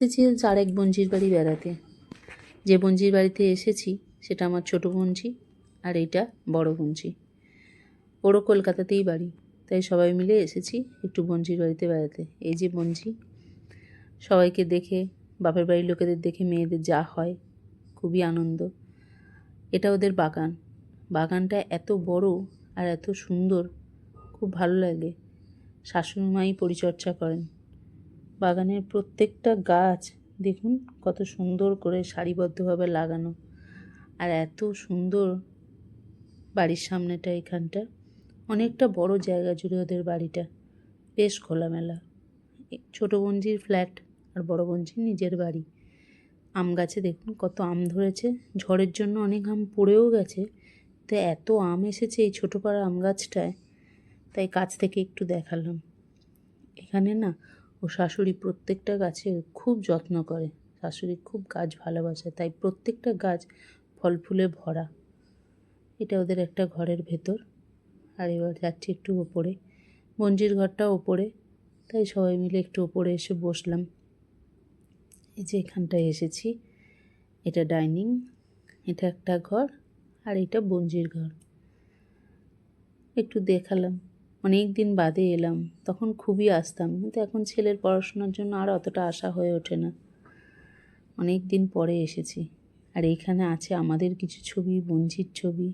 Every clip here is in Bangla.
এসেছি আরেক বোনঝির বাড়ি বেড়াতে। যে বোনঝির বাড়িতে এসেছি সেটা আমার ছোটো বোনঝি, আর এইটা বড় বোনঝি। ওরও কলকাতাতেই বাড়ি, তাই সবাই মিলে এসেছি একটু বোনঝির বাড়িতে বেড়াতে। এই যে বোনঝি, সবাইকে দেখে, বাপের বাড়ির লোকেদের দেখে মেয়েদের যা হয় খুবই আনন্দ। এটা ওদের বাগান। বাগানটা এত বড় আর এত সুন্দর, খুব ভালো লাগে। শাশুড়ি মাই পরিচর্যা করেন। বাগানের প্রত্যেকটা গাছ দেখুন কত সুন্দর করে সারিবদ্ধভাবে লাগানো, আর এত সুন্দর বাড়ির সামনেটা। এখানটা অনেকটা বড় জায়গা জুড়ে ওদের বাড়িটা, বেশ খোলামেলা। ছোটো বোনঝির ফ্ল্যাট আর বড় বোনঝির নিজের বাড়ি। আম গাছে দেখুন কত আম ধরেছে। ঝড়ের জন্য অনেক আম পড়েও গেছে, তো এত আম এসেছে এই ছোটো পাড়া আম গাছটায়, তাই কাছ থেকে একটু দেখালাম। এখানে না ও শাশুড়ি প্রত্যেকটা গাছে খুব যত্ন করে। শাশুড়ি খুব গাছ ভালোবাসে, তাই প্রত্যেকটা গাছ ফল ফুলে ভরা। এটা ওদের একটা ঘরের ভেতর। আর এবার যাচ্ছি একটু ওপরে, বোনঝির ঘরটা ওপরে, তাই সবাই মিলে একটু ওপরে এসে বসলাম। এই যে এখানটায় এসেছি, এটা ডাইনিং, এটা একটা ঘর, আর এটা বোনঝির ঘর। একটু দেখালাম। অনেক দিন বাদে এলাম, তখন খুবই আসতাম, কিন্তু এখন ছেলের পড়াশোনার জন্য আর অতটা আসা হয়ে ওঠে না। অনেক দিন পরে এসেছি। আর এইখানে আছে আমাদের কিছু ছবি, বোনঝির ছবি।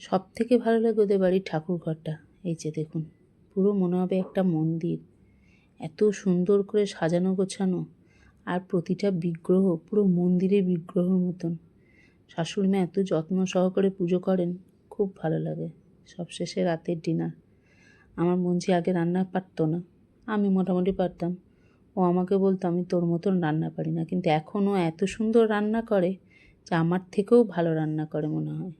সব থেকে ভালো লাগে ওদের বাড়ির ঠাকুর ঘরটা। এই যে দেখুন, পুরো মনে হবে একটা মন্দির, এত সুন্দর করে সাজানো গোছানো, আর প্রতিটা বিগ্রহ পুরো মন্দিরের বিগ্রহের মতন। শাশুড়িমা এত যত্ন সহকারে পুজো করেন, খুব ভালো লাগে। সবশেষে রাতের ডিনার। আমার বোনঝি আগে রান্না পারতো না, আমি মোটামুটি পারতাম। ও আমাকে বলতো আমি তোর মতন রান্না পারি না, কিন্তু এখনও এত সুন্দর রান্না করে যে আমার থেকেও ভালো রান্না করে মনে হয়।